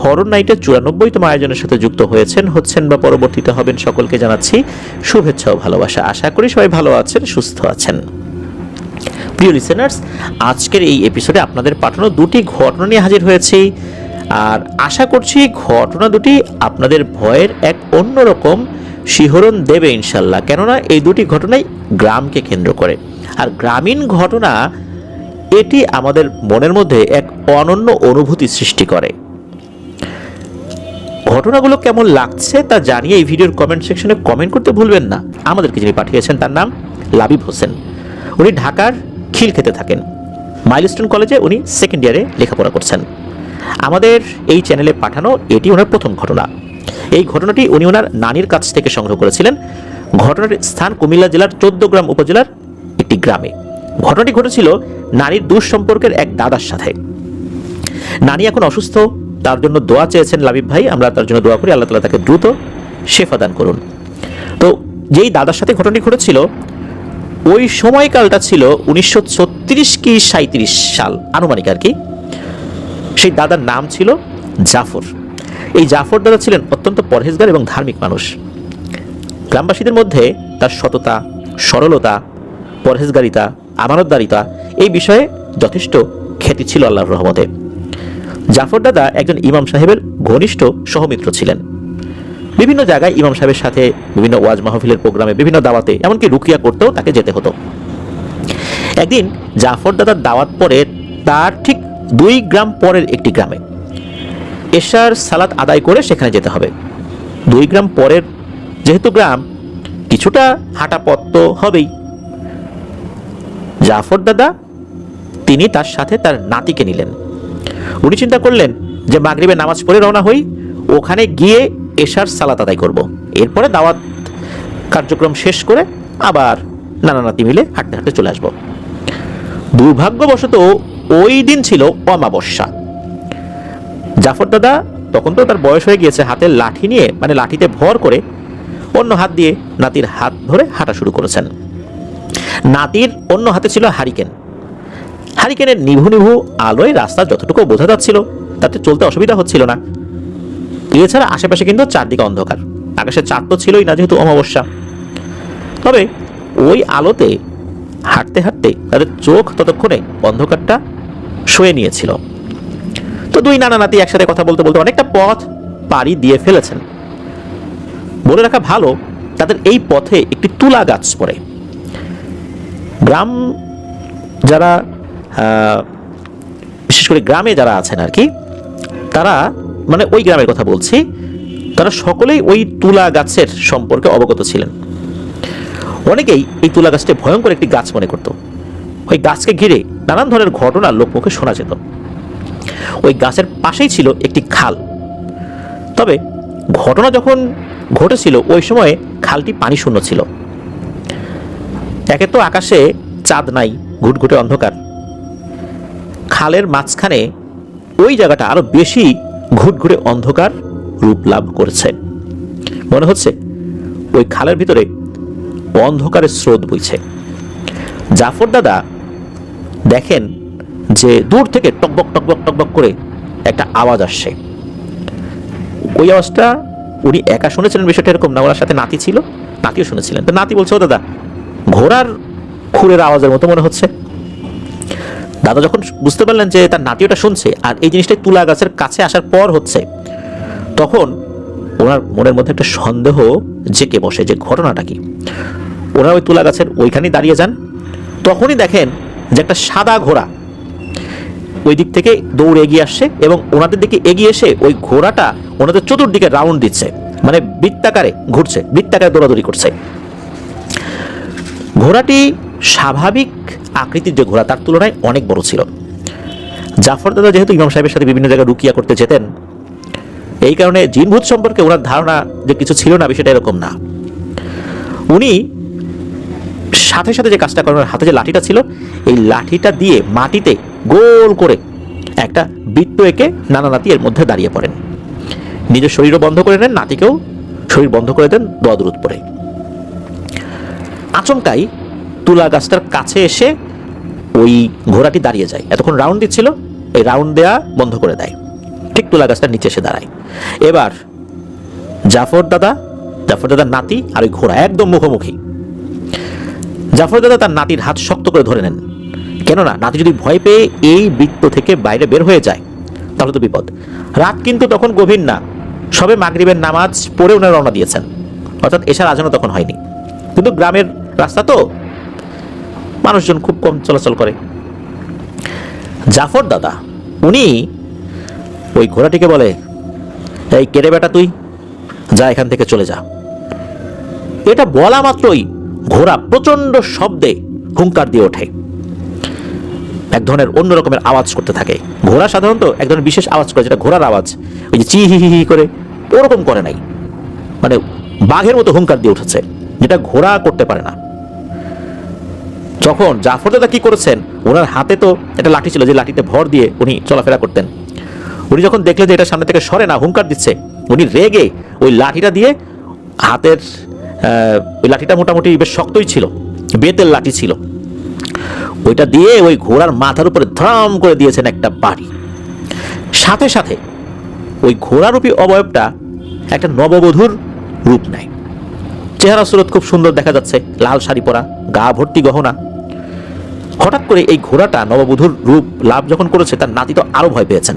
Horror নাইটের 94তম আয়োজনের সাথে যুক্ত হচ্ছেন বা পরবর্তীতে হবেন, সকলকে জানাচ্ছি শুভেচ্ছা ও ভালোবাসা। আশা করি সবাই ভালো আছেন, সুস্থ আছেন। প্রিয় লিসেনার্স, আজকের এই এপিসোডে আপনাদের পাঠানো দুটি ঘটনা নিয়ে হাজির হয়েছি, আর আশা করছি ঘটনা দুটি আপনাদের ভয়ের এক অন্যরকম শিহরণ দেবে ইনশাল্লাহ। কেননা এই দুটি ঘটনাই গ্রামকে কেন্দ্র করে, আর গ্রামীণ ঘটনা এটি আমাদের মনের মধ্যে এক অনন্য অনুভূতি সৃষ্টি করে। ঘটনাগুলো কেমন লাগছে তা জানিয়ে এই ভিডিওর কমেন্ট সেকশনে কমেন্ট করতে ভুলবেন না। আমাদেরকে যিনি পাঠিয়েছেন তার নাম লাবিব হোসেন। উনি ঢাকার খিলক্ষেতে থাকেন। মাইলস্টোন কলেজে উনি সেকেন্ড ইয়ারে লেখাপড়া করছেন। আমাদের এই চ্যানেলে পাঠানো এটি ওনার প্রথম ঘটনা। এই ঘটনাটি উনি ওনার নানির কাছ থেকে সংগ্রহ করেছিলেন। ঘটনাটির স্থান কুমিল্লা জেলার 14গ্রাম উপজেলার একটি গ্রামে। ঘটনাটি ঘটেছিল নানির দূর সম্পর্কের এক দাদার সাথে। নানি এখন অসুস্থ, তার জন্য দোয়া চেয়েছেন লাবিব ভাই। আমরা তার জন্য দোয়া করি, আল্লাহ তাআলা তাকে দ্রুত শেফা দান করুন। তো যেই দাদার সাথে ঘটনাটি ঘটেছিল, ওই সময়কালটা ছিল 1936 কি 37 সাল আনুমানিক আর কি। সেই দাদার নাম ছিল জাফর। এই জাফর দাদা ছিলেন অত্যন্ত পরহেজগার এবং ধার্মিক মানুষ। গ্রামবাসীদের মধ্যে তার সততা, সরলতা, পরহেজগারিতা, আমানতদারিতা এই বিষয়ে যথেষ্ট খ্যাতি ছিল আল্লাহর রহমতে। জাফর দাদা একজন ইমাম সাহেবের ঘনিষ্ঠ সহমিত্র ছিলেন। বিভিন্ন জায়গায় ইমাম সাহেবের সাথে বিভিন্ন ওয়াজ মাহফিলের প্রোগ্রামে, বিভিন্ন দাওয়াতে, এমনকি রুকিয়া করতেও তাকে যেতে হতো। একদিন জাফর দাদার দাওয়াত পরে তার ঠিক 2 গ্রাম পরের একটি গ্রামে এশার সালাত আদায় করে সেখানে যেতে হবে। 2 গ্রাম পরের যেহেতু গ্রাম, কিছুটা হাঁটা পথ তো হবেই। জাফর দাদা তিনি তার সাথে তার নাতিকে নিলেন। উনি চিন্তা করলেন যে মাগরিবের নামাজ পড়ে রওনা হই, ওখানে গিয়ে এশার সালাত আদায় করব, এরপরে দাওয়াত কার্যক্রম শেষ করে আবার নানা নাতি মিলে হাঁটতে হাঁটতে চলে আসব। দুর্ভাগ্যবশত ওই দিন ছিল অমাবস্যা। জাফর দাদা তখন তো তার বয়স হয়ে গিয়েছে, হাতের লাঠি নিয়ে, মানে লাঠিতে ভর করে অন্য হাত দিয়ে নাতির হাত ধরে হাঁটা শুরু করেছেন। নাতির অন্য হাতে ছিল হারিকেন। হারিকেনের নিভু নিভু আলোয় রাস্তা যতটুকু বোঝা যাচ্ছিল তাতে চলতে অসুবিধা হচ্ছিল না। এছাড়া আশেপাশে কিন্তু চারদিকে অন্ধকার, আকাশে চাঁদ তো ছিলই না যেহেতু অমাবস্যা। তবে ওই আলোতে হাঁটতে হাঁটতে তাদের চোখ ততক্ষণে অন্ধকারটা সয়ে নিয়েছিল। তো 2 নানা নাতি একসাথে কথা বলতে বলতে অনেকটা পথ পাড়ি দিয়ে ফেলেছেন। বলে রাখা ভালো, তাদের এই পথে একটি তুলা গাছ পড়ে। গ্রাম যারা বিশেষ করে গ্রামে যারা আছেন আর কি, তারা, মানে ওই গ্রামের কথা বলছি, তারা সকলেই ওই তুলা গাছের সম্পর্কে অবগত ছিলেন। অনেকেই এই তুলা গাছটি ভয়ঙ্কর একটি গাছ মনে করত। ওই গাছকে ঘিরে নানান ধরনের ঘটনা লোকমুখে শোনা যেত। ওই গাছের পাশেই ছিল একটি খাল। তবে ঘটনা যখন ঘটেছিল ওই সময়ে খালটি পানি শূন্য ছিল। একে তো আকাশে চাঁদ নাই, ঘুটঘুটে অন্ধকার। খালের মাঝখানে ওই জায়গাটা আরো বেশি ঘুটঘুটে অন্ধকার রূপ লাভ করেছে। মনে হচ্ছে ওই খালের ভিতরে অন্ধকারের স্রোত বইছে। জাফর দাদা দেখেন যে দূর থেকে টকবক টকবক টকবক করে একটা আওয়াজ আসছে। ওই আওয়াজটা উনি একা শুনেছিলেন, বিষয়টা এরকম না, ওনার সাথে নাতি ছিল, নাতিও শুনেছিলেন। তো নাতি বলছে, ও দাদা, ঘোড়ার খুরের আওয়াজের মতো মনে হচ্ছে। দাদা যখন বুঝতে পারলেন যে তার নাতি ওটা শুনছে আর এই জিনিসটা তুলা গাছের কাছে আসার পর হচ্ছে, তখন ওনার মনের মধ্যে একটা সন্দেহ জেঁকে বসে যে ঘটনাটা কি। ওনারা ওই তুলা গাছের ওইখানেই দাঁড়িয়ে যান। তখনই দেখেন যে একটা সাদা ঘোড়া ওই দিক থেকে দৌড়ে এগিয়ে আসছে এবং ওনাদের দিকে এগিয়ে এসে ওই ঘোড়াটা ওনাদের চতুর্দিকে রাউন্ড দিচ্ছে, মানে বৃত্তাকারে ঘুরছে, বৃত্তাকারে দৌড়াদৌড়ি করছে। ঘোড়াটি স্বাভাবিক আকৃতির যে ঘোড়া তার তুলনায় অনেক বড় ছিল। জাফর দাদা যেহেতু ইমাম সাহেবের সাথে বিভিন্ন জায়গায় রুকিয়া করতে যেতেন, এই কারণে জিনভূত সম্পর্কে ওনার ধারণা যে কিছু ছিল না, বিষয়টা এরকম না। উনি সাথে সাথে যে কাজটা করেন, হাতে যে লাঠিটা ছিল, এই লাঠিটা দিয়ে মাটিতে গোল করে একটা বৃত্ত এঁকে নানা নাতি এর মধ্যে দাঁড়িয়ে পড়েন। নিজের শরীরও বন্ধ করে নেন, নাতিকেও শরীর বন্ধ করে দেন দোয়া দুরূদ পড়ে। আচমকাই তুলা গাছটার কাছে এসে ওই ঘোড়াটি দাঁড়িয়ে যায়। এতক্ষণ রাউন্ড দিচ্ছিল, এই রাউন্ড দেয়া বন্ধ করে দেয়। ঠিক তুলা গাছটার নিচে এসে দাঁড়ায়। এবার জাফর দাদার নাতি আর ওই ঘোড়া একদম মুখোমুখি। জাফর দাদা তার নাতির হাত শক্ত করে ধরে নেন, কেননা নাতি যদি ভয় পেয়ে এই বৃত্ত থেকে বাইরে বের হয়ে যায় তাহলে তো বিপদ। রাত কিন্তু তখন গভীর না, সবে মাগরিবের নামাজ পড়ে ওনারা রওনা দিয়েছেন, অর্থাৎ এশার আজানও তখন হয়নি। কিন্তু গ্রামের রাস্তা তো, মানুষজন খুব কম চলাচল করে। জাফর দাদা উনি ওই ঘোড়াটিকে বলে, এই কেড়ে বেটা তুই যা, এখান থেকে চলে যা। এটা বলা মাত্রই ঘোড়া প্রচন্ড শব্দে হুঙ্কার দিয়ে ওঠে, এক ধরনের অন্য রকমের আওয়াজ করতে থাকে। ঘোড়া সাধারণত এক ধরনের বিশেষ আওয়াজ করে, যেটা ঘোড়ার আওয়াজ, ওই যে চি হি হি করে ওরকম করে নাই, মানে বাঘের মতো হুঙ্কার দিয়ে উঠেছে, যেটা ঘোড়া করতে পারে না। যখন জাফর দাদা কি করেছেন, ওনার হাতে তো একটা লাঠি ছিল, যে লাঠিতে ভর দিয়ে উনি চলাফেরা করতেন। উনি যখন দেখলেন যে এটা সামনে থেকে সরে না, হুঙ্কার দিচ্ছে, উনি রেগে ওই লাঠিটা দিয়ে হাতের ওই লাঠিটা মোটামুটি বেশ শক্তই ছিল, বেতের লাঠি ছিল, ওইটা দিয়ে ওই ঘোড়ার মাথার উপরে ধরাম করে দিয়েছেন একটা বাড়ি। সাথে সাথে ওই ঘোড়ারূপী অবয়বটা একটা নববধূর রূপ নেয়। চেহারা সুরত খুব সুন্দর দেখা যাচ্ছে, লাল শাড়ি পরা, গা ভর্তি গহনা। হঠাৎ করে এই ঘোড়াটা নববধূর রূপ লাভ যখন করেছে, তার নাতি তো আরো ভয় পেয়েছেন।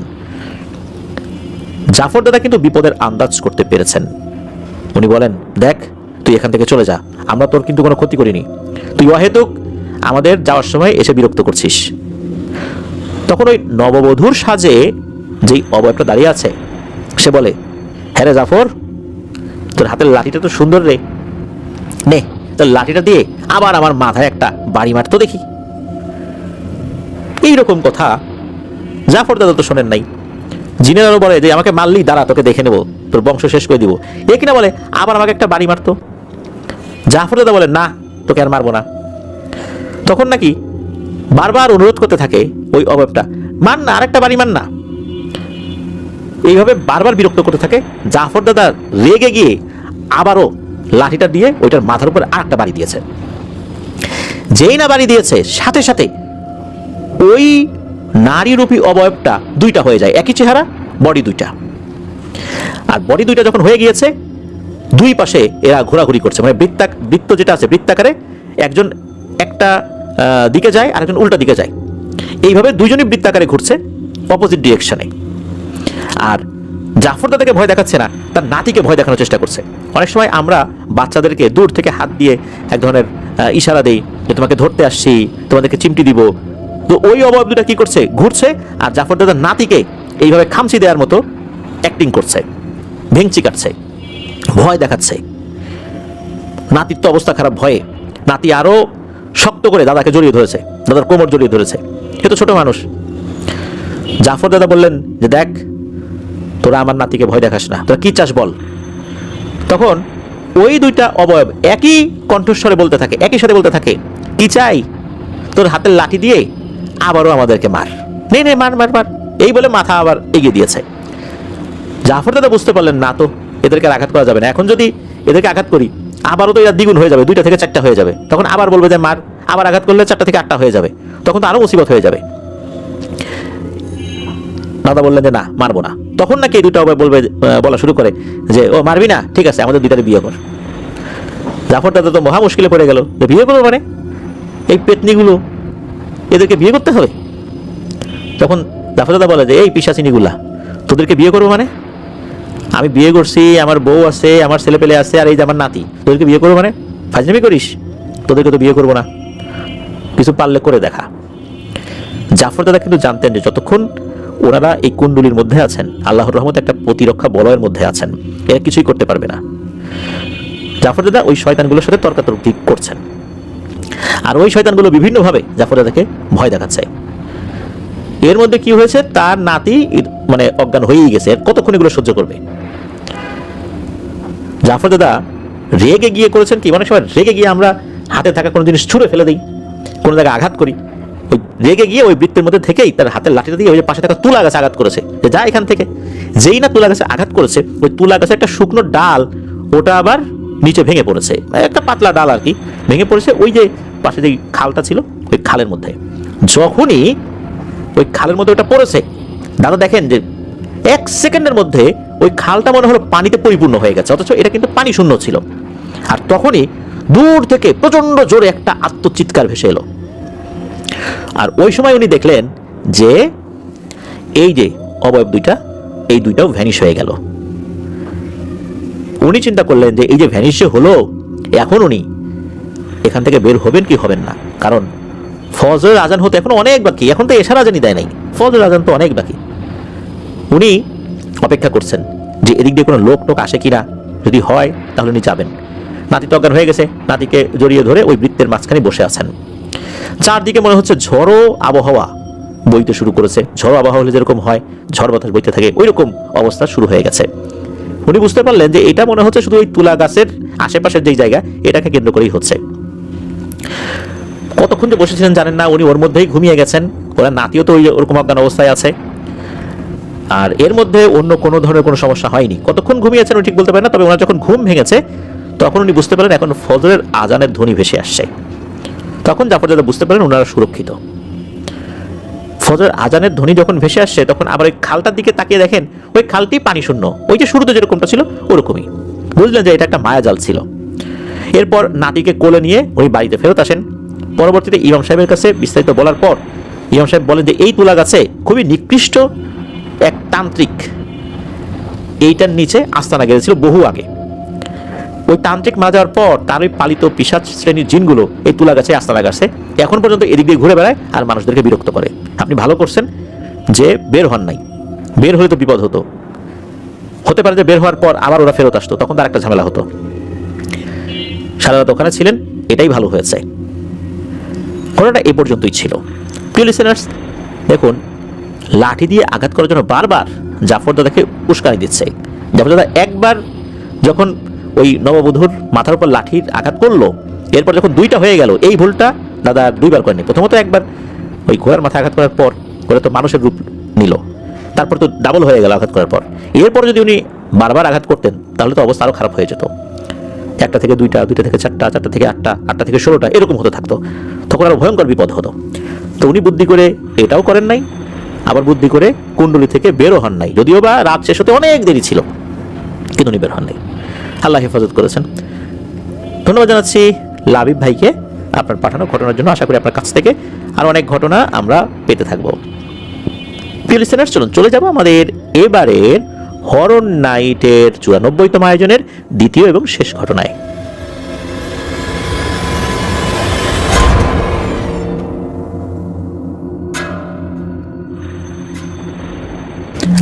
জাফর দাদা কিন্তু বিপদের আন্দাজ করতে পেরেছেন। উনি বলেন, দেখ তুই এখান থেকে চলে যা, আমরা তোর কিন্তু কোনো ক্ষতি করিনি, তুই অহেতুক আমাদের যাওয়ার সময় এসে বিরক্ত করছিস। তখন ওই নববধূর সাজে যেই অবয়বটা দাঁড়িয়ে আছে, সে বলে, হ্যাঁ রে জাফর, তোর হাতের লাঠিটা তো সুন্দর রে, নে তোর লাঠিটা দিয়ে আবার আমার মাথায় একটা বাড়ি মারতো দেখি। এইরকম কথা জাফর দাদা তো শোনেন নাই। জিনেরাও বলে যে আমাকে মারলি, দাঁড়া তোকে দেখে নেবো, তোর বংশ শেষ করে দিব। এ কিনা বলে আবার আমাকে একটা বাড়ি মারতো। জাফর দাদা বলে, না তোকে আর মারবো না। তখন নাকি বারবার অনুরোধ করতে থাকে ওই অবয়বটা, মান না, আরেকটা বাড়ি মান না। এইভাবে বারবার বিরক্ত করতে থাকে। জাফর দাদা রেগে গিয়ে আবারও লাঠিটা দিয়ে ওইটার মাথার উপরে আরেকটা বাড়ি দিয়েছে। যেই না বাড়ি দিয়েছে, সাথে সাথে ওই নারীরূপী অবয়বটা দুইটা হয়ে যায়, একই চেহারা, বডি দুইটা। আর বডি দুইটা যখন হয়ে গিয়েছে, দুই পাশে এরা ঘোরাঘুরি করছে, মানে বৃত্ত যেটা আছে, বৃত্তাকারে একজন একটা দিকে যায় আর একজন উল্টা দিকে যায়, এইভাবে দুইজনই বৃত্তাকারে ঘুরছে অপোজিট ডিরেকশনে। আর জাফর দাদাকে ভয় দেখাচ্ছে না, তার নাতিকে ভয় দেখানোর চেষ্টা করছে। অনেক সময় আমরা বাচ্চাদেরকে দূর থেকে হাত দিয়ে এক ধরনের ইশারা দেই যে তোমাকে ধরতে আসছি, তোমাদেরকে চিমটি দিব। তো ওই অবয়ব দুটা কি করছে, ঘুরছে, আর জাফর দাদার নাতিকে এইভাবে খামচি দেওয়ার মতো অ্যাক্টিং করছে, ভেঙচি কাটছে, ভয় দেখাচ্ছে। নাতির তো অবস্থা খারাপ ভয়ে, নাতি আরো শক্ত করে দাদাকে জড়িয়ে ধরেছে, দাদার কোমর জড়িয়ে ধরেছে। এ তো ছোট মানুষ। জাফর দাদা বললেন যে দেখ, তোরা আমার নাতিকে ভয় দেখাস না, তোরা কি চাস বল। তখন ওই দুইটা অবয়ব একই কণ্ঠস্বরে বলতে থাকে, একই সাথে বলতে থাকে, কি চাই, তোর হাতের লাঠি দিয়ে আবারও আমাদেরকে মার, নে নে মার মার মার, এই বলে মাথা আবার এগিয়ে দিয়েছে। জাফর দাদা বুঝতে পারলেন না, তো এদেরকে আঘাত করা যাবে না, এখন যদি এদেরকে আঘাত করি আবারও তো এরা দ্বিগুণ হয়ে যাবে, 2টা থেকে 4টা হয়ে যাবে। তখন আবার বলবে যে মার, আবার আঘাত করলে 4টা থেকে 8টা হয়ে যাবে, তখন তো আরো মুসিবত হয়ে যাবে। দাদা বললেন যে না, মারবো না। তখন নাকি এই দুটো বলা শুরু করে যে ও মারবি না, ঠিক আছে আমাদের দুইটারে বিয়ে কর। জাফর দাদা তো মহা মুশকিলে পড়ে গেল, বিয়ে করবো মানে এই পেতনিগুলো, এদেরকে বিয়ে করতে হবে। তখন জাফর দাদা বলে যে এই পিশাচিনিগুলা, তোদেরকে বিয়ে করবো মানে, আমি বিয়ে করছি, আমার বউ আছে, আমার ছেলে পেলে আছে, আর এই যে আমার নাতি, তোদেরকে বিয়ে করবো মানে ফাজলামি করিস, তোদেরকে তো বিয়ে করবো না, কিছু পারলে করে দেখা। জাফর দাদা কিন্তু জানতেন যে যতক্ষণ ওনারা এই কুণ্ডলীর মধ্যে আছেন, আল্লাহর রহমতে একটা প্রতিরক্ষা বলয়ের মধ্যে আছেন, এরা কিছুই করতে পারবে না। জাফর দাদা ওই শয়তানগুলোর সাথে তর্কাতর্কি করছেন, আর ওই শয়তানগুলো বিভিন্নভাবে জাফর দাদাকে ভয় দেখাচ্ছে। এর মধ্যে কি হয়েছে, তার নাতি মানে অজ্ঞান হয়েই গেছে, কতক্ষণ এগুলো সহ্য করবে। জাফর দাদা রেগে গিয়ে করেছেন কি, অনেক সময় রেগে গিয়ে আমরা হাতে থাকা কোনো জিনিস ছুঁড়ে ফেলে দিই, কোনো জায়গায় আঘাত করি। ওই রেগে গিয়ে ওই বৃত্তের মধ্যে থেকেই তার হাতের লাঠিটা দিয়ে ওই যে পাশে থাকা তুলা গাছে আঘাত করেছে, যে যা এখান থেকে। যেই না তুলা গাছে আঘাত করেছে, ওই তুলা গাছে একটা শুকনো ডাল, ওটা আবার নিচে ভেঙে পড়েছে, একটা পাতলা ডাল আর কি, ভেঙে পড়েছে ওই যে পাশে যে খালটা ছিল ওই খালের মধ্যে। যখনই ওই খালের মধ্যে ওটা পড়েছে, দাদা দেখেন যে 1 সেকেন্ডের মধ্যে ওই খালটা মনে হলো পানিতে পরিপূর্ণ হয়ে গেছে, অথচ এটা কিন্তু পানি শূন্য ছিল। আর তখনই দূর থেকে প্রচন্ড জোরে একটা আত্মচিৎকার ভেসে এলো। আর ওই সময় উনি দেখলেন যে এই যে অবয়ব দুইটা, এই দুইটাও ভ্যানিশ হয়ে গেল। উনি চিন্তা করলেন যে এই যে ভ্যানিশ হলো, এখন উনি এখান থেকে বের হবেন কি হবেন না, কারণ ফজরের আজান হতে এখন অনেক বাকি, এখন তো এশার আজানই দেয় নাই, ফজরের আজান তো অনেক বাকি। উনি অপেক্ষা করছেন যে এদিক দিয়ে কোনো লোক টোক আসে কিনা, যদি হয় তাহলে উনি যাবেন। নাতি তো অজ্ঞান হয়ে গেছে, নাতিকে জড়িয়ে ধরে ওই বৃত্তের মাঝখানে বসে আছেন। চারদিকে মনে হচ্ছে ঝড়ো আবহাওয়া বইতে শুরু করেছে। ঝড়ো আবহাওয়া হলে যেরকম হয়, ঝড় বাতাস বইতে থাকে, ওই রকম অবস্থা শুরু হয়ে গেছে। উনি বুঝতে পারলেন যে এটা মনে হচ্ছে শুধু ওই তুলা গাছের আশেপাশের যেই জায়গা, এটাকে কেন্দ্র করেই হচ্ছে। কতক্ষণ যে বসেছিলেন জানেন না, উনি ওর মধ্যেই ঘুমিয়ে গেছেন। ওরা নাতিও তো ওরকম অজ্ঞান অবস্থায় আছে, আর এর মধ্যে অন্য কোনো ধরনের কোনো সমস্যা হয়নি। কতক্ষণ ঘুমিয়েছেন উনি ঠিক বলতে পারেন না, তবে ওনার যখন ঘুম ভেঙেছে তখন উনি বুঝতে পারেন এখন ফজরের আজানের ধ্বনি ভেসে আসছে। তখন জাফর বুঝতে পারেন ওনারা সুরক্ষিত। ফজরের আজানের ধ্বনি যখন ভেসে আসছে তখন আবার ওই খালটার দিকে তাকিয়ে দেখেন ওই খালটি পানি শূন্য, ওই যে শুরুতে যেরকমটা ছিল ওরকমই। বুঝলেন যে এটা একটা মায়াজাল ছিল। এরপর নাতিকে কোলে নিয়ে উনি বাড়িতে ফেরত আসেন। পরবর্তীতে ইমাম সাহেবের কাছে বিস্তারিত বলার পর ইমাম সাহেব বলেন যে এই তুলা গাছে খুবই নিকৃষ্ট এক তান্ত্রিক এইটার নিচে আস্তানা গেছিল বহু আগে। ওই তান্ত্রিক মারা যাওয়ার পর তার ওই পালিত পিশাচ শ্রেণীর জিনগুলো এই তুলা গাছে আস্তানা গাছে এখন পর্যন্ত এদিক দিয়ে ঘুরে বেড়ায় আর মানুষদেরকে বিরক্ত করে। আপনি ভালো করছেন যে বের হন নাই, বের হলে তো বিপদ হতো। হতে পারে যে বের হওয়ার পর আবার ওরা ফেরত আসতো, তখন তার একটা ঝামেলা হতো। সারা রাত ওখানে ছিলেন, এটাই ভালো হয়েছে। ঘটনাটা এই পর্যন্তই ছিল। প্রিয় লিসেনার্স, দেখুন লাঠি দিয়ে আঘাত করার জন্য বারবার জাফর দাদাকে উস্কানি দিচ্ছে। জাফর দাদা একবার যখন ওই নববধূর মাথার উপর লাঠির আঘাত করলো, এরপর যখন দুইটা হয়ে গেল, এই ভুলটা দাদা দুইবার করেনি। প্রথমত একবার ওই ঘোড়ার মাথায় আঘাত করার পর ঘোড়া তো মানুষের রূপ নিল, তারপর তো ডাবল হয়ে গেল আঘাত করার পর। এরপর যদি উনি বারবার আঘাত করতেন তাহলে তো অবস্থা আরও খারাপ হয়ে যেত। 1টা থেকে 2টা, 2টা থেকে 4টা, 4টা থেকে 8টা, 8টা থেকে 16টা এরকম হতে থাকতো, তখন আরও ভয়ঙ্কর বিপদ হতো। তো উনি বুদ্ধি করে এটাও করেন নাই, আবার বুদ্ধি করে কুণ্ডলী থেকে বেরো হন নাই। যদিও বা রাত শেষ হতে অনেক দেরি ছিল, কিন্তু উনি বের হন নাই। আল্লাহ হেফাজত করেছেন। ধন্যবাদ জানাচ্ছি লাবিব ভাইকে আপনার পাঠানো ঘটনার জন্য। আশা করি আপনার কাছ থেকে আরো অনেক ঘটনা আমরা পেতে থাকবো। প্রিয় লিসেনার্স, চলুন চলে যাব আমাদের এবারের হরর নাইটের 94তম আয়োজনের দ্বিতীয় এবং শেষ ঘটনায়।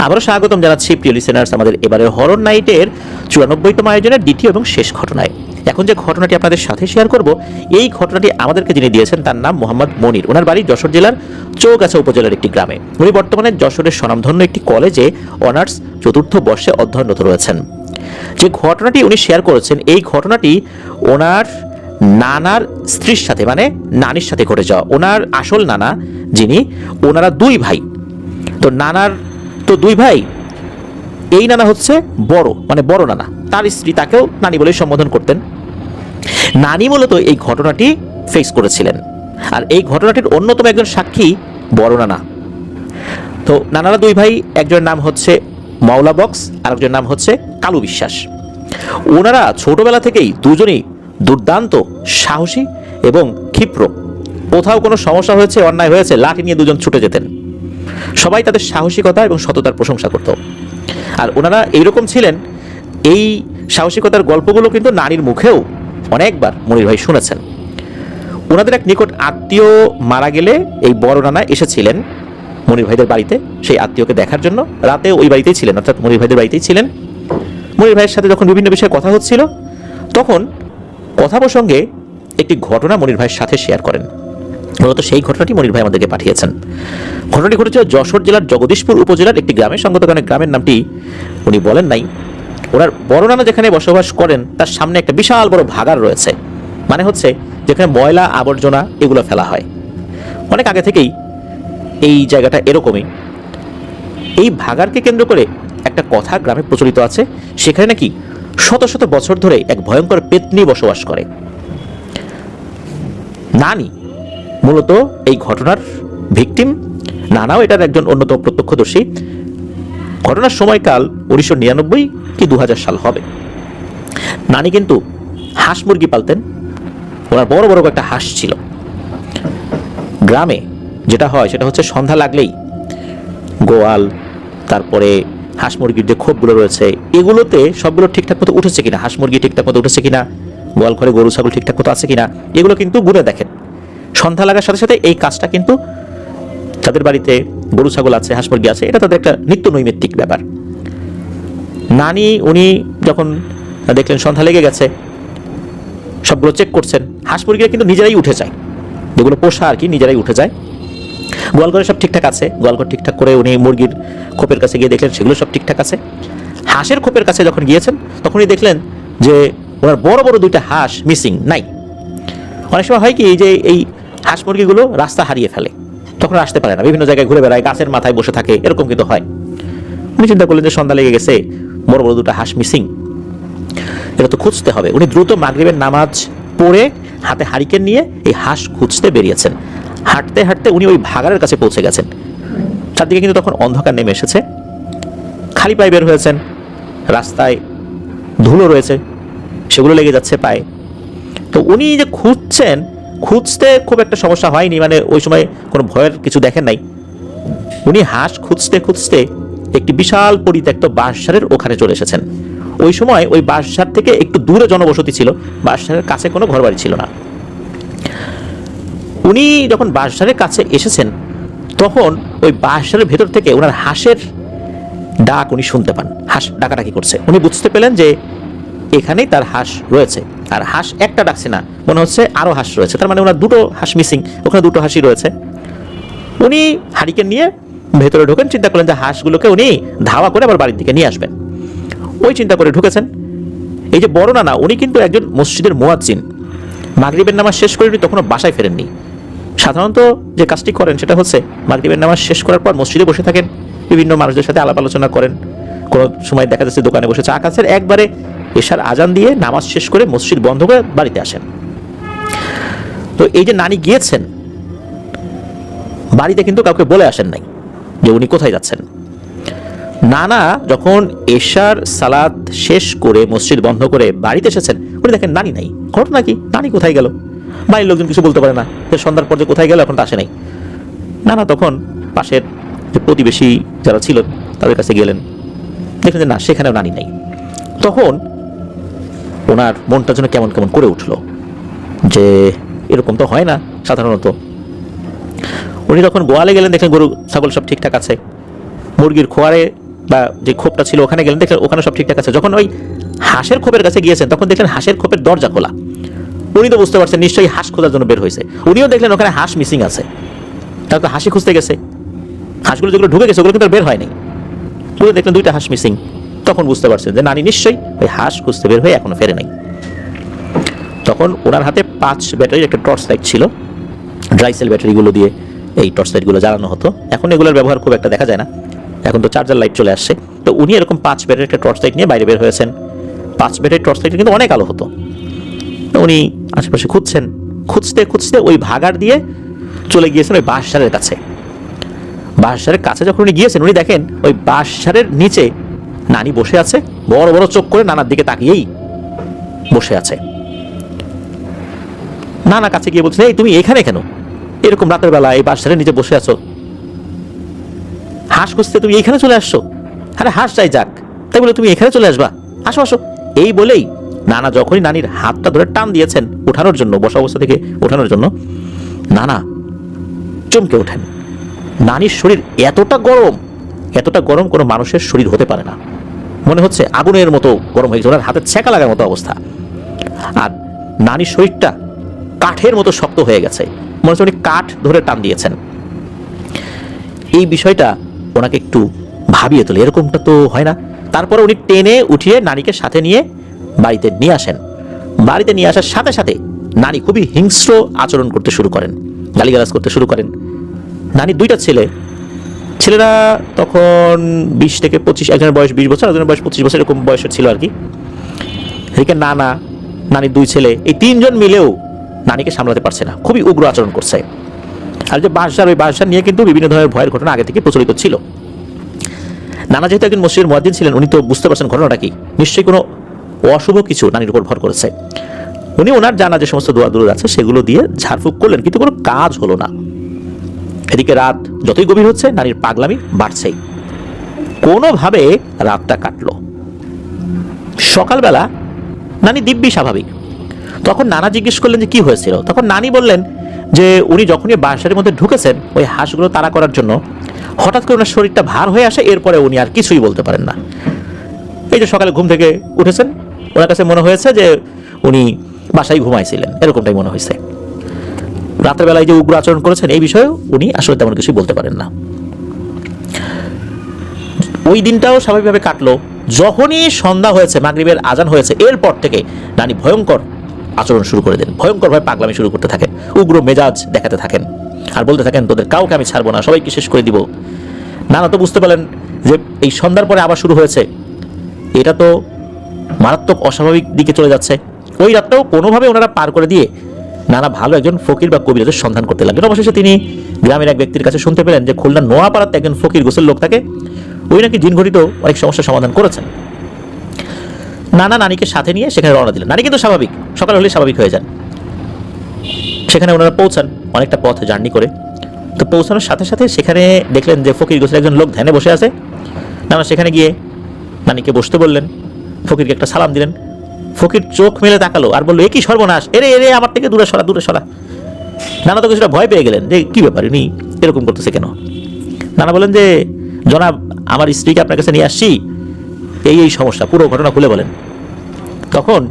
আবারও স্বাগতম জানাচ্ছি প্রিয় লিসেনার্স আমাদের এবারের হরর নাইটের 94তম আয়োজনের দ্বিতীয় এবং শেষ ঘটনায়। এখন যে ঘটনাটি আপনাদের সাথে শেয়ার করব, এই ঘটনাটি আমাদেরকে যিনি দিয়েছেন তার নাম মোহাম্মদ মনির। ওনার বাড়ি যশোর জেলার চৌগাছা উপজেলার একটি গ্রামে। উনি বর্তমানে যশোরের স্বনামধন্য একটি কলেজে অনার্স 4র্থ বর্ষে অধ্যয়নরত রয়েছেন। যে ঘটনাটি উনি শেয়ার করেছেন, এই ঘটনাটি ওনার নানার স্ত্রীর সাথে, মানে নানির সাথে ঘটে যাওয়া। ওনার আসল নানা যিনি, ওনারা 2 ভাই। তো নানার তো 2 ভাই, এই নানা হচ্ছে বড়, মানে বড় নানা, তার স্ত্রী তাকেও নানি বলে সম্বোধন করতেন। নানি মূলত এই ঘটনাটি ফেস করেছিলেন, আর এই ঘটনাটির অন্যতম একজন সাক্ষী বড় নানা। তো নানারা 2 ভাই, একজনের নাম হচ্ছে মাওলা বক্স আর একজনের নাম হচ্ছে কালু বিশ্বাস। ওনারা ছোটবেলা থেকেই দুজনেই দুর্দান্ত সাহসী এবং ক্ষিপ্র। কোথাও কোনো সমস্যা হয়েছে, অন্যায় হয়েছে, লাঠি নিয়ে দুজন ছুটে যেতেন। সবাই তাদের সাহসিকতা এবং সততার প্রশংসা করত। আর ওনারা এইরকম ছিলেন, এই সাহসিকতার গল্পগুলো কিন্তু নারীর মুখেও অনেকবার মনির ভাই শুনেছেন। ওনাদের এক নিকট আত্মীয় মারা গেলে এই বড় নানা এসেছিলেন মনির ভাইদের বাড়িতে সেই আত্মীয়কে দেখার জন্য। রাতে ওই বাড়িতেই ছিলেন, অর্থাৎ মনির ভাইদের বাড়িতেই ছিলেন। মনির ভাইয়ের সাথে যখন বিভিন্ন বিষয়ে কথা হচ্ছিল, তখন কথা প্রসঙ্গে একটি ঘটনা মনির ভাইয়ের সাথে শেয়ার করেন। মূলত সেই ঘটনাটি মনির ভাই আমাদেরকে পাঠিয়েছেন। ঘটনাটি ঘটেছিল যশোর জেলার জগদীশপুর উপজেলার একটি গ্রামে। সঙ্গত কারণে গ্রামের নামটি উনি বলেন নাই। ওনার বড় নানা যেখানে বসবাস করেন তার সামনে একটা বিশাল বড় ভাগাড় রয়েছে, মানে হচ্ছে যেখানে ময়লা আবর্জনা এগুলো ফেলা হয়। অনেক আগে থেকেই এই জায়গাটা এরকমই। এই ভাগাড়কে কেন্দ্র করে একটা কথা গ্রামে প্রচলিত আছে, সেখানে নাকি শত শত বছর ধরে এক ভয়ঙ্কর পেতনি বসবাস করে। নানি মূলত এই ঘটনার ভিকটিম, নানাও এটার একজন অন্যতম প্রত্যক্ষদর্শী। ঘটনার সময়কাল 1999 কি 2000 সাল হবে। নানি কিন্তু হাঁস মুরগি পালতেন। ওনার বড় বড় একটা হাঁস ছিল। গ্রামে যেটা হয় সেটা হচ্ছে সন্ধ্যা লাগলেই গোয়াল, তারপরে হাঁস মুরগির যে খোপগুলো রয়েছে এগুলোতে সবগুলো ঠিকঠাক মতো উঠেছে কিনা, হাঁস মুরগি ঠিকঠাক মতো উঠেছে কিনা, গোয়াল ঘরে গরু ছাগল ঠিকঠাক মতো আছে কিনা, এগুলো কিন্তু গুনে দেখেন। সন্ধ্যা লাগার সাথে সাথে এই কাজটা কিন্তু যাদের বাড়িতে গরু ছাগল আছে, হাঁস মুরগি আছে, এটা তাদের একটা নিত্য নৈমিত্তিক ব্যাপার। নানি উনি যখন দেখলেন সন্ধ্যা লেগে গেছে, সবগুলো চেক করছেন। হাঁস মুরগিরা কিন্তু নিজেরাই উঠে যায়, যেগুলো পোষা আর কি, নিজেরাই উঠে যায়। গোয়ালঘরে সব ঠিকঠাক আছে, গোয়ালঘর ঠিকঠাক করে উনি মুরগির খোপের কাছে গিয়ে দেখলেন সেগুলো সব ঠিকঠাক আছে। হাঁসের খোপের কাছে যখন গিয়েছেন তখনই দেখলেন যে ওনার বড় বড় দুইটা হাঁস মিসিং, নাই। অনেক সময় হয় কি যে এই হাঁস মুরগিগুলো রাস্তা হারিয়ে ফেলে, তখন আসতে পারে না, বিভিন্ন জায়গায় ঘুরে বেড়ায়, গাছের মাথায় বসে থাকে, এরকম কিন্তু হয়। উনি চিন্তা করলেন যে সন্ধ্যা লেগে গেছে, বড় বড় দুটো হাঁস মিসিং, এটা তো খুঁজতে হবে। উনি দ্রুত মাগরিবের নামাজ পড়ে হাতে হারিকেন নিয়ে এই হাঁস খুঁজতে বেরিয়েছেন। হাঁটতে হাঁটতে উনি ওই ভাগাড়ের কাছে পৌঁছে গেছেন। চারদিকে কিন্তু তখন অন্ধকার নেমে এসেছে। খালি পায়ে বের হয়েছেন, রাস্তায় ধুলো রয়েছে, সেগুলো লেগে যাচ্ছে পায়ে। তো উনি যে খুঁজছেন, খুঁজতে খুব একটা সমস্যা হয়নি, মানে ওই সময় কোনো ভয়ের কিছু দেখেন নাই। উনি হাঁস খুঁজতে খুঁজতে একটি বিশাল পরিত্যক্ত বাঁশঝাড়ের ওখানে চলে এসেছেন। ওই সময় ওই বাঁশঝাড় থেকে একটু দূরে জনবসতি ছিল, বাঁশঝাড়ের কাছে কোনো ঘরবাড়ি ছিল না। উনি যখন বাঁশঝাড়ের কাছে এসেছেন তখন ওই বাঁশঝাড়ের ভেতর থেকে ওনার হাঁসের ডাক উনি শুনতে পান। হাঁস ডাকাডাকি করছে। উনি বুঝতে পেলেন যে এখানেই তার হাঁস রয়েছে, আর হাঁস একটা ডাকছে না, মনে হচ্ছে আরো হাঁস রয়েছে। তার মানে ওনার দুটো হাঁস মিসিং, ওখানে দুটো হাঁসই রয়েছে। উনি হারিকেন নিয়ে ভেতরে ঢোকেন, চিন্তা করলেন যে হাঁসগুলোকে উনি ধাওয়া করে আবার বাড়ির দিকে নিয়ে আসবেন। ওই চিন্তা করে ঢুকেছেন। এই যে বড় নানা, উনি কিন্তু একজন মসজিদের মুয়াজ্জিন। মাগরিবের নামাজ শেষ করে উনি তখনও বাসায় ফেরেননি। সাধারণত যে কাজটি করেন সেটা হচ্ছে মাগরিবের নামাজ শেষ করার পর মসজিদে বসে থাকেন, বিভিন্ন মানুষদের সাথে আলাপ আলোচনা করেন, কোনো সময় দেখা যাচ্ছে দোকানে বসে চা খাচ্ছেন, একবারে এশার আজান দিয়ে নামাজ শেষ করে মসজিদ বন্ধ করে বাড়িতে আসেন। তো এই যে নানি গিয়েছেন বাড়িতে, কিন্তু কাউকে বলে আসেন নাই যে উনি কোথায় যাচ্ছেন। নানা যখন এশার সালাত শেষ করে মসজিদ বন্ধ করে বাড়িতে এসেছেন, উনি দেখেন নানি নাই। ঘটনা কি, নানি কোথায় গেল? বাড়ির লোকজন কিছু বলতে পারে না, সন্ধ্যার পর যে কোথায় গেল এখন তো আসে নাই। নানা তখন পাশের যে প্রতিবেশী যারা ছিল তাদের কাছে গেলেন, দেখলেন যে না, সেখানেও নানি নাই। তখন ওনার মনটা যেন কেমন কেমন করে উঠলো, যে এরকম তো হয় না সাধারণত। উনি যখন গোয়ালে গেলেন, দেখলেন গরু ছাগল সব ঠিকঠাক আছে। মুরগির খোয়ারে বা যে খোপটা ছিল ওখানে গেলেন, দেখলেন ওখানে সব ঠিকঠাক আছে। যখন ওই হাঁসের খোপের কাছে গিয়েছেন তখন দেখলেন হাঁসের খোপের দরজা খোলা। উনি তো বুঝতে পারছেন নিশ্চয়ই হাঁস খোঁজার জন্য বের হয়েছে। উনিও দেখলেন ওখানে হাঁস মিসিং আছে, তার তো হাসি খুঁজতে গেছে। হাঁসগুলো যেগুলো ঢুকে গেছে ওগুলো কিন্তু বের হয়নি। উনি দেখলেন দুইটা হাঁস মিসিং। তখন বুঝতে পারছেন যে নানি নিশ্চয়ই ওই হাঁস খুঁজতে বের হয়ে এখনো ফেরে নাই। তখন ওনার হাতে 5 ব্যাটারির একটা টর্চ লাইট ছিল। ড্রাই সেল ব্যাটারিগুলো দিয়ে এই টর্চ লাইটগুলো জ্বালানো হতো। এখন এগুলোর ব্যবহার খুব একটা দেখা যায় না, এখন তো চার্জার লাইট চলে আসছে। তো উনি এরকম 5 ব্যাটারির একটা টর্চ লাইট নিয়ে বাইরে বের হয়েছেন। 5 ব্যাটারির টর্চ লাইটে কিন্তু অনেক আলো হতো। উনি আশেপাশে খুঁজছেন, খুঁজতে খুঁজতে ওই ভাগাড় দিয়ে চলে গিয়েছেন ওই বাঁশঝাড়ের কাছে। বাঁশঝাড়ের কাছে যখন উনি গিয়েছেন, উনি দেখেন ওই বাঁশঝাড়ের নিচে নানি বসে আছে, বড় বড় চোখ করে নানার দিকে তাকিয়েই বসে আছে। নানা কাছে গিয়ে বলছেন, এই তুমি এখানে কেন? এরকম রাতের বেলা এই বাঁশঝাড়ের নিচে বসে আছো, হাঁস খুঁজতে তুমি এইখানে চলে আসছো? আরে হাঁস যাই যাক, তাই বলে তুমি এখানে চলে আসবা? আসো আসো। এই বলেই নানা যখনই নানির হাতটা ধরে টান দিয়েছেন ওঠানোর জন্য, বসা অবস্থা থেকে ওঠানোর জন্য, নানা চমকে ওঠেন। নানির শরীর এতটা গরম কোনো মানুষের শরীর হতে পারে না। মনে হচ্ছে আগুনের মতো গরম হয়ে গেছে, ওনার হাতে ছ্যাঁকা লাগার মতো অবস্থা। আর নানির শরীরটা কাঠের মতো শক্ত হয়ে গেছে, মনে হচ্ছে উনি কাঠ ধরে টান দিয়েছেন। এই বিষয়টা ওনাকে একটু ভাবিয়ে তোলে, এরকমটা তো হয় না। তারপরে উনি টেনে উঠিয়ে নানিকে সাথে নিয়ে বাড়িতে নিয়ে আসেন। বাড়িতে নিয়ে আসার সাথে সাথে নানি খুবই হিংস্র আচরণ করতে শুরু করেন, গালিগালাজ করতে শুরু করেন। নানি 2টা ছেলে, ছেলেরা তখন 20 থেকে 25, একজনের বয়স 20 বছর, একজনের বয়স 25 বছর, এরকম বয়সের ছিল আর কি। এদিকে নানা, নানির 2 ছেলে, এই 3 জন মিলেও নানিকে সামলাতে পারছে না, খুবই উগ্র আচরণ করছে। আর যে বাঁশঝাড়, ওই বাঁশঝাড় নিয়ে কিন্তু বিভিন্ন ধরনের ভয়ের ঘটনা আগে থেকে প্রচলিত ছিল। নানা যেহেতু একজন মসজিদের মুয়াজ্জিন ছিলেন, উনি তো বুঝতে পারছেন ঘটনাটা কি, নিশ্চয়ই কোনো অশুভ কিছু নানির উপর ভর করেছে। উনি ওনার জানা যে সমস্ত দোয়া দুরুদ আছে সেগুলো দিয়ে ঝাড়ফুঁক করলেন, কিন্তু কোনো কাজ হলো না। এদিকে রাত যতই গভীর হচ্ছে, নানির পাগলামি বাড়ছেই। কোনোভাবে রাতটা কাটলো। সকালবেলা নানি দিব্যি স্বাভাবিক। তখন নানা জিজ্ঞেস করলেন যে কি হয়েছিল। তখন নানি বললেন যে উনি যখনই বাসার মধ্যে ঢুকেছেন ওই হাঁসগুলো তাড়া করার জন্য, হঠাৎ করে ওনার শরীরটা ভার হয়ে আসে, এরপরে উনি আর কিছুই বলতে পারেন না। এই যে সকালে ঘুম থেকে উঠেছেন, ওনার কাছে মনে হয়েছে যে উনি বাসায় ঘুমাইছিলেন, এরকমটাই মনে হয়েছে। রাতের বেলায় যে উগ্র আচরণ করেছেন এই বিষয়ে উনি আসলে তেমন কিছুই বলতে পারেন না। ওই দিনটাও স্বাভাবিকভাবে কাটলো। যখনই সন্ধ্যা হয়েছে, মাগরিবের আজান হয়েছে, এরপর থেকে নানি ভয়ঙ্কর আচরণ শুরু করে দেন, ভয়ঙ্করভাবে পাগলামি শুরু করতে থাকেন, উগ্র মেজাজ দেখাতে থাকেন, আর বলতে থাকেন তোদের কাউকে আমি ছাড়বো না, সবাইকে শেষ করে দিব। নানা তো বুঝতে পারলেন যে এই সন্ধ্যার পরে আবার শুরু হয়েছে, এটা তো মারাত্মক অস্বাভাবিক দিকে চলে যাচ্ছে। ওই রাতটাও কোনোভাবে ওনারা পার করে দিয়ে নানা ভালো একজন ফকির বা কবিরাজের সন্ধান করতে লাগলেন। অবশেষে তিনি গ্রামের এক ব্যক্তির কাছে শুনতে পেলেন যে খুলনা নোয়াপাড়াতে একজন ফকির গোছের লোক থাকে, ওই নাকি জিন ঘটিত অনেক সমস্যার সমাধান করেছেন। নানা নানিকে সাথে নিয়ে সেখানে রওনা দিলেন। নানি কিন্তু স্বাভাবিক, সকাল হলে স্বাভাবিক হয়ে যান। সেখানে ওনারা পৌঁছান অনেকটা পথ জার্নি করে। তো পৌঁছানোর সাথে সাথে সেখানে দেখলেন যে ফকির গোছের একজন লোক ধ্যানে বসে আছে। নানা সেখানে গিয়ে নানিকে বসতে বললেন, ফকিরকে একটা সালাম দিলেন। ফকির চোখ মেলে তাকালো আর বললো, এ কি সর্বনাশ, এরে এরে আমার থেকে দূরে সরা, দূরে সরা। নানা তো কিছুটা ভয় পেয়ে গেলেন যে কি ব্যাপার, উনি এরকম করতেছে কেন। নানা বলেন যে জনাব, আমার স্ত্রীকে আপনার কাছে নিয়ে আসছি, এই এই সমস্যা, পুরো ঘটনা খুলে বলেন। তখন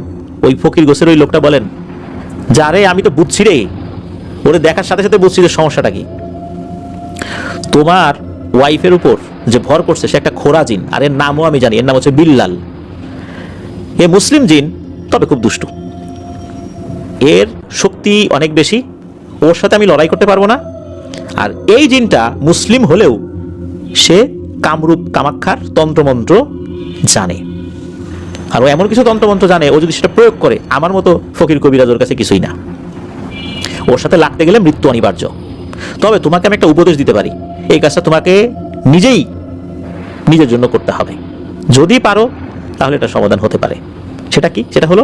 ওই ফকির গোছের ওই লোকটা বলেন, যারে আমি তো বুঝছি রে, ওরে দেখার সাথে সাথে বুঝছি যে সমস্যাটা কি। তোমার ওয়াইফের উপর যে ভর করছে সে একটা খোরা জিন, আর এর নামও আমি জানি, এর নাম হচ্ছে বিল্লাল। এ মুসলিম জিন, তবে খুব দুষ্টু, এর শক্তি অনেক বেশি, ওর সাথে আমি লড়াই করতে পারবো না। আর এই জিনটা মুসলিম হলেও সে কামরূপ কামাক্ষার তন্ত্রমন্ত্র জানে, আর ও এমন কিছু তন্ত্রমন্ত্র জানে, ও যদি সেটা প্রয়োগ করে, আমার মতো ফকির কবিরাজ ওর কাছে কিছুই না। ওর সাথে লাগতে গেলে মৃত্যু অনিবার্য। তবে তোমাকে আমি একটা উপদেশ দিতে পারি, এই কাজটা তোমাকে নিজেই নিজের জন্য করতে হবে। যদি পারো তাহলে এটা সমাধান হতে পারে। সেটা কি? সেটা হলো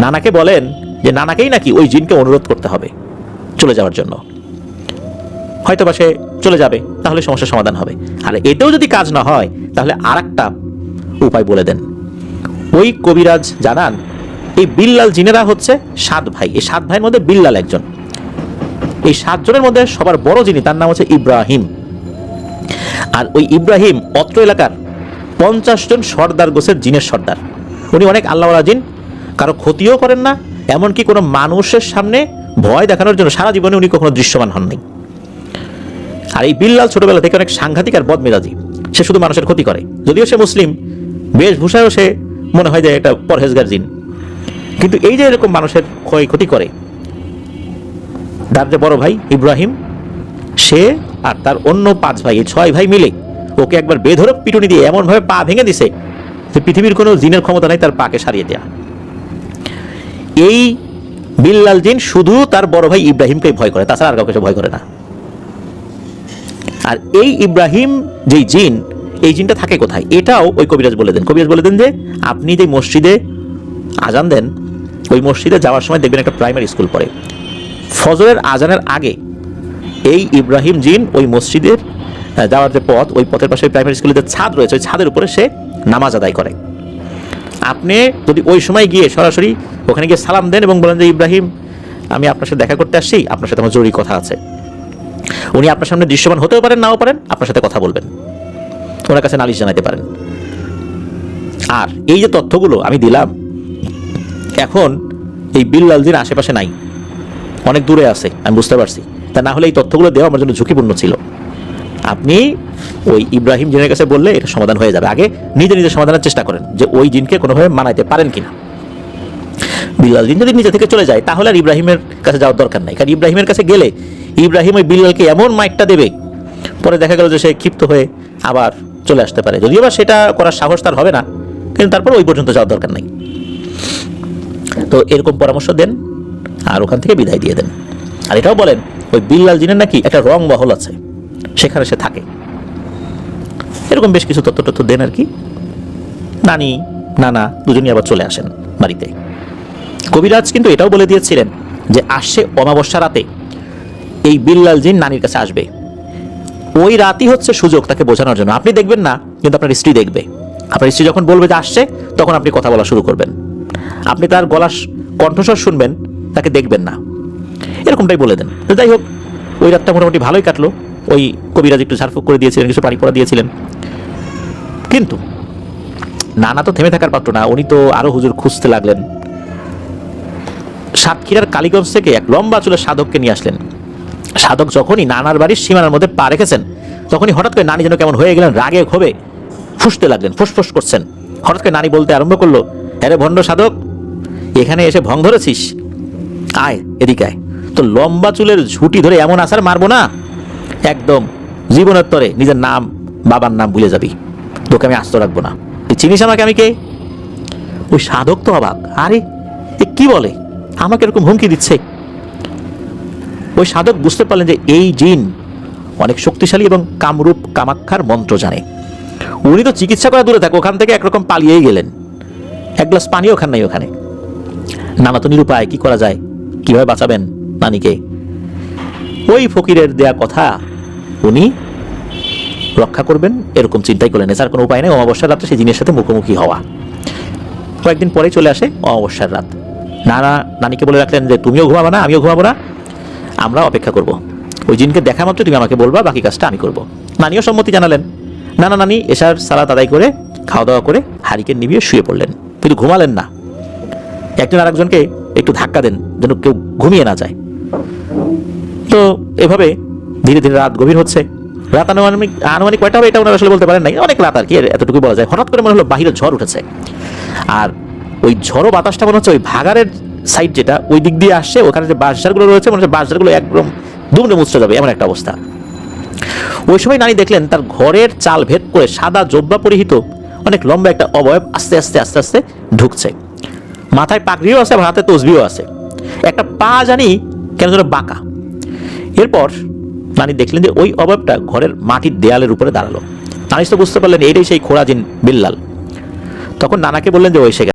নানাকে বলেন যে নানাকেই নাকি ওই জিনকে অনুরোধ করতে হবে চলে যাওয়ার জন্য। হয়তো বা সে চলে যাবে, তাহলে সমস্যার সমাধান হবে। আর এতেও যদি কাজ না হয় তাহলে আর একটা উপায় বলে দেন। ওই কবিরাজ জানান এই বিল্লাল জিনেরা হচ্ছে 7 ভাই, এই 7 ভাইয়ের মধ্যে বিল্লাল একজন। এই 7 জনের মধ্যে সবার বড় যিনি, তার নাম হচ্ছে ইব্রাহিম। আর ওই ইব্রাহিম অত্র এলাকার 50 জন সর্দার গোছের জিনের সর্দার। উনি অনেক আল্লাহওয়ালা জিন, কারো ক্ষতিও করেন না, এমনকি কোনো মানুষের সামনে ভয় দেখানোর জন্য সারা জীবনে উনি কখনো দৃশ্যমান হননি। আর এই বিল্লাল ছোটবেলা থেকে অনেক সাংঘাতিক আর বদমেজাজি, সে শুধু মানুষের ক্ষতি করে। যদিও সে মুসলিম, বেশভূষায়ও সে মনে হয় যে একটা পরহেজগার জিন, কিন্তু এই যে এরকম মানুষের ক্ষতি করে, তার যে বড় ভাই ইব্রাহিম, সে আর তার অন্য 5 ভাই, এই 6 ভাই মিলে ওকে একবার বেধড়ক পিটুনি দিয়ে এমনভাবে পা ভেঙে দিছে যে পৃথিবীর কোনো জিনের ক্ষমতা নাই তার পাকে সারিয়ে দেয়া। এই বিল্লাল জিন শুধু তার বড় ভাই ইব্রাহিমকে ভয় করে, তাছাড়া আর কাউকে সে ভয় করে না। আর এই ইব্রাহিম যেই জিন, এই জিনটা থাকে কোথায়, এটাও ওই কবিরাজ বলে দেন। কবিরাজ বলে দেন যে আপনি যে মসজিদে আজান দেন, ওই মসজিদে যাওয়ার সময় দেখবেন একটা প্রাইমারি স্কুল পড়ে। ফজরের আজানের আগে এই ইব্রাহিম জিন ওই মসজিদের যাওয়ার যে পথ, ওই পথের পাশে প্রাইমারি স্কুলের যে ছাদ রয়েছে, ওই ছাদের উপরে সে নামাজ আদায় করে। আপনি যদি ওই সময় গিয়ে সরাসরি ওখানে গিয়ে সালাম দেন এবং বলেন যে ইব্রাহিম, আমি আপনার সাথে দেখা করতে আসছি, আপনার সাথে আমার জরুরি কথা আছে। উনি আপনার সামনে দৃশ্যমান হতেও পারেন, নাও পারেন, আপনার সাথে কথা বলবেন, ওনার কাছে নালিশ জানাতে পারেন। আর এই যে তথ্যগুলো আমি দিলাম, এখন এই বিল্লাল জিন আশেপাশে নাই, অনেক দূরে আছে, আমি বুঝতে পারছি। তা না হলে এই তথ্যগুলো দেওয়া আমার জন্য ঝুঁকিপূর্ণ ছিল। আপনি ওই ইব্রাহিম জিনের কাছে বললে এটা সমাধান হয়ে যাবে। আগে নিজে নিজে সমাধানের চেষ্টা করেন যে ওই জিনকে কোনোভাবে মানাইতে পারেন কিনা। বিল্লাল জিন যদি নিজে থেকে চলে যায় তাহলে আর ইব্রাহিমের কাছে যাওয়ার দরকার নাই, কারণ ইব্রাহিমের কাছে গেলে ইব্রাহিম ওই বিল্লালকে এমন মাইটটা দেবে, পরে দেখা গেল যে সে ক্ষিপ্ত হয়ে আবার চলে আসতে পারে। যদিও বা সেটা করার সাহস তার হবে না, কিন্তু তারপর ওই পর্যন্ত যাওয়ার দরকার নাই। তো এরকম পরামর্শ দেন আর ওখান থেকে বিদায় দিয়ে দেন। আর এটাও বলেন ওই বিল্লাল জিনের নাকি একটা রং মহল আছে, সেখানে সে থাকে। এরকম বেশ কিছু তথ্য দেন আর কি। নানি নানা দুজনই আবার চলে আসেন বাড়িতে। কবিরাজ কিন্তু এটাও বলে দিয়েছিলেন যে আসছে অমাবস্যা রাতে এই বিল্লাল জিন নানির কাছে আসবে। ওই রাতই হচ্ছে সুযোগ তাকে বোঝানোর জন্য। আপনি দেখবেন না, কিন্তু আপনার স্ত্রী দেখবে। আপনার স্ত্রী যখন বলবে যে আসছে, তখন আপনি কথা বলা শুরু করবেন। আপনি তার গলার কণ্ঠস্বর শুনবেন, তাকে দেখবেন না, এরকমটাই বলে দেন। তো যাই হোক, ওই রাতটা মোটামুটি ভালোই কাটলো। ওই কবিরাজ একটু ঝাড়ফুঁক করে দিয়েছিলেন, কিছু পানি পড়া দিয়েছিলেন। কিন্তু নানা তো থেমে থাকার পাত্র না, উনি তো আরো হুজুর খুঁজতে লাগলেন। সাতক্ষীরার কালীগঞ্জ থেকে এক লম্বা চুলের সাধককে নিয়ে আসলেন। সাধক যখনই নানার বাড়ির সীমানার মধ্যে পা রেখেছেন, তখনই হঠাৎ করে নানি যেন কেমন হয়ে গেলেন, রাগে ক্ষোভে ফুঁসতে লাগলেন, ফুসফুস করছেন। হঠাৎ করে নানি বলতে আরম্ভ করলো, আরে ভণ্ড সাধক, এখানে এসে ভং ধরেছিস? আয় এদিকে আয়, তো লম্বা চুলের ঝুঁটি ধরে এমন আসার মারবো না, একদম জীবনের তরে নিজের নাম বাবার নাম ভুলে যাবি, তোকে আমি আস্ত রাখবো না। তুই চিনিস আমাকে, আমি কে? ওই সাধক তো অবাক, আরে এ কি বলে, আমাকে এরকম হুমকি দিচ্ছে। ওই সাধক বুঝতে পারলেন যে এই জিন অনেক শক্তিশালী এবং কামরূপ কামাক্ষার মন্ত্র জানে। উনি তো চিকিৎসা করা দূরে থাকে, ওখান থেকে একরকম পালিয়েই গেলেন। এক গ্লাস পানিও খান নাই ওখানে। নানা তো নিরুপায়, কি করা যায়, কিভাবে বাঁচাবেন নানিকে? ওই ফকিরের দেয়া কথা উনি রক্ষা করবেন এরকম চিন্তাই করলেন। এছাড়া কোনো উপায় নেই, অমাবস্যার রাতে সেই জিনের সাথে মুখোমুখি হওয়া। কয়েকদিন পরেই চলে আসে অমাবস্যার রাত। নানা নানিকে বলে রাখলেন যে তুমিও ঘুমাবো না, আমিও ঘুমাবো না, আমরা অপেক্ষা করব। ওই জিনকে দেখা মাত্র তুমি আমাকে বলবা, বাকি কাজটা আমি করব। নানিও সম্মতি জানালেন। নানা নানি এশার সালাত আদায় করে খাওয়া দাওয়া করে হারিকেন নিভিয়ে শুয়ে পড়লেন, কিন্তু ঘুমালেন না। একজন আরেকজনকে একটু ধাক্কা দেন যেন কেউ ঘুমিয়ে না যায়। তো এভাবে ধীরে ধীরে রাত গভীর হচ্ছে। রাত আনুমানিক কয়টা হবে এটা ওনারা আসলে বলতে পারেন নাই, অনেক রাত আর কি, এতটুকু বলা যায়। হঠাৎ করে মনে হলো বাহিরে ঝড় উঠেছে, আর ওই ঝড়ো বাতাসটা মনে হচ্ছে ওই ভাগাড়ের সাইড যেটা ওই দিক দিয়ে আসছে, ওখানে যে বাঁশঝাড়গুলো রয়েছে মনে হচ্ছে বাঁশঝাড়গুলো একদম দুমড়ে মুচড়ে যাবে, এমন একটা অবস্থা। ওই সময় নানি দেখলেন তার ঘরের চাল ভেদ করে সাদা জব্বা পরিহিত অনেক লম্বা একটা অবয়ব আস্তে আস্তে আস্তে আস্তে ঢুকছে। মাথায় পাগড়িও আছে, হাতে তসবিও আছে, একটা পা জানি কেন যেন বাঁকা। এরপর নানি দেখলেন যে ওই অবয়বটা ঘরের মাটির দেয়ালের উপরে দাঁড়ালো। নানি তো বুঝতে পারলেন এইটাই সেই খোড়াজিন বিল্লাল। তখন নানাকে বললেন যে ওই সে